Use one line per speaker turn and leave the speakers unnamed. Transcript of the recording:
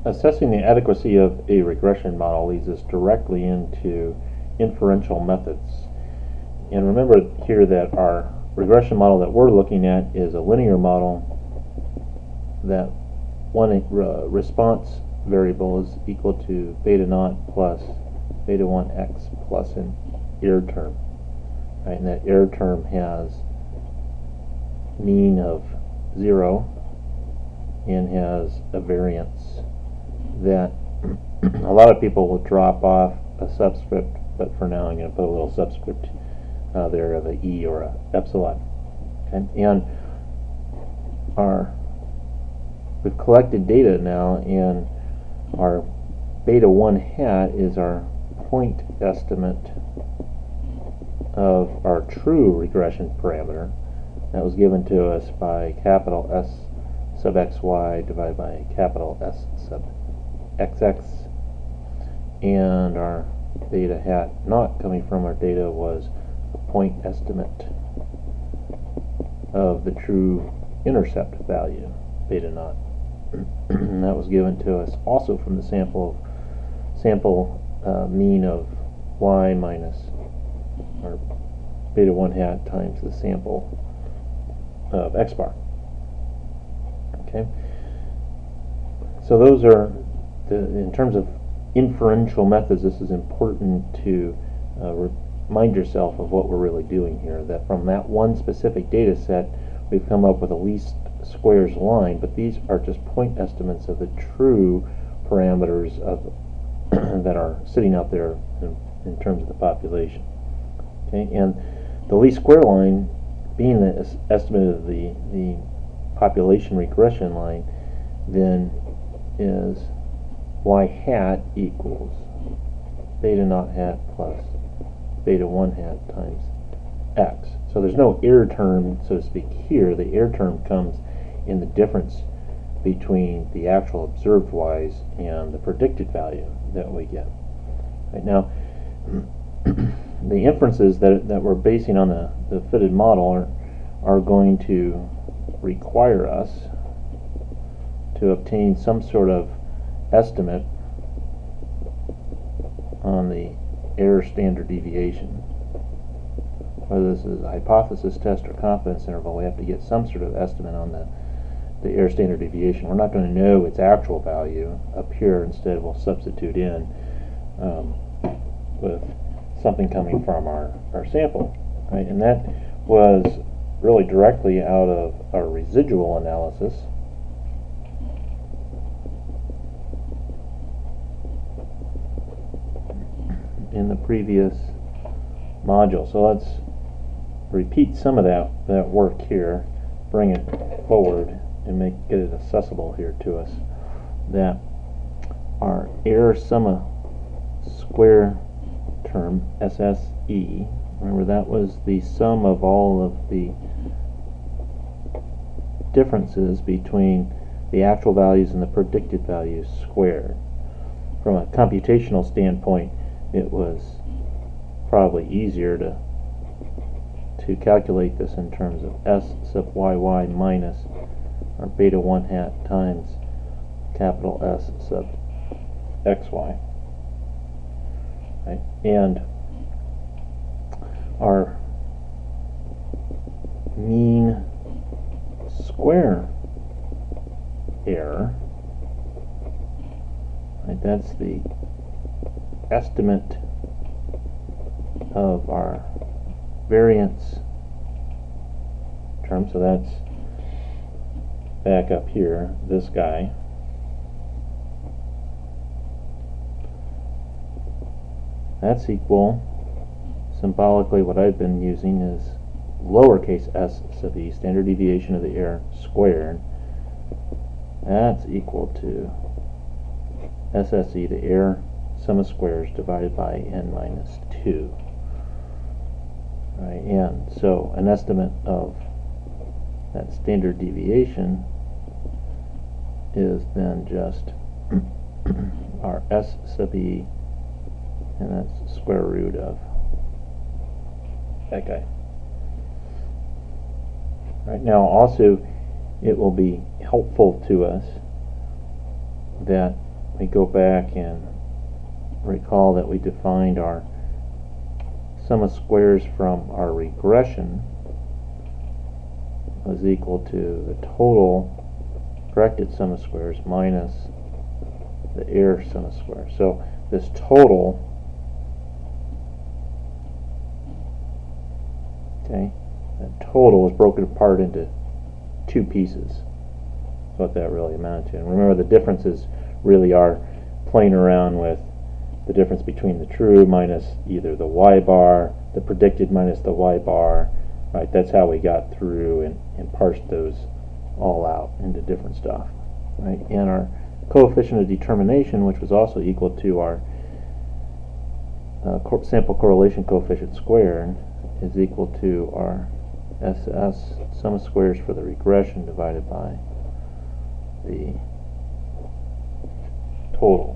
Assessing the adequacy of a regression model leads us directly into inferential methods. And remember here that our regression model that we're looking at is a linear model that one response variable is equal to beta naught plus beta 1x plus an error term. Right, and that error term has mean of 0 and has a variance that a lot of people will drop off a subscript, but for now I'm going to put a little subscript there of a e or a epsilon. Okay? And we've collected data now, and our beta 1 hat is our point estimate of our true regression parameter that was given to us by capital S sub xy divided by capital S sub xx, and our beta hat not coming from our data was a point estimate of the true intercept value, beta naught. And that was given to us also from the sample mean of y minus or beta 1 hat times the sample of x bar. Okay, so those are in terms of inferential methods. This is important to remind yourself of what we're really doing here. That from that one specific data set, we've come up with a least squares line, but these are just point estimates of the true parameters of that are sitting out there in terms of the population. Okay, and the least square line being the estimate of the population regression line, then is y hat equals beta naught hat plus beta 1 hat times x. So there's no error term, so to speak, here. The error term comes in the difference between the actual observed y's and the predicted value that we get. Right now, the inferences that we're basing on the fitted model are going to require us to obtain some sort of estimate on the error standard deviation. Whether this is a hypothesis test or confidence interval, we have to get some sort of estimate on the error standard deviation. We're not going to know its actual value up here. Instead, we'll substitute in with something coming from our sample, right? And that was really directly out of our residual analysis. In the previous module. So let's repeat some of that work here, bring it forward and get it accessible here to us. That our error summa square term, SSE, remember that was the sum of all of the differences between the actual values and the predicted values squared. From a computational standpoint, it was probably easier to calculate this in terms of S sub yy minus our beta 1 hat times capital S sub xy. Right? And our mean square error, right, that's the estimate of our variance term, so that's back up here, this guy. That's equal, symbolically what I've been using is lowercase s sub e, standard deviation of the error squared. That's equal to SSE, the error sum of squares divided by n minus 2. Right, and so an estimate of that standard deviation is then just our s sub e, and that's square root of that guy. Right, now also it will be helpful to us that we go back and recall that we defined our sum of squares from our regression was equal to the total corrected sum of squares minus the error sum of squares. So this total, okay, that total is broken apart into two pieces. That's what that really amounted to. And remember, the differences really are playing around with the difference between the true minus either the y bar, the predicted minus the y bar, right? That's how we got through and parsed those all out into different stuff, right? And our coefficient of determination, which was also equal to our sample correlation coefficient squared, is equal to our SS, sum of squares for the regression, divided by the total.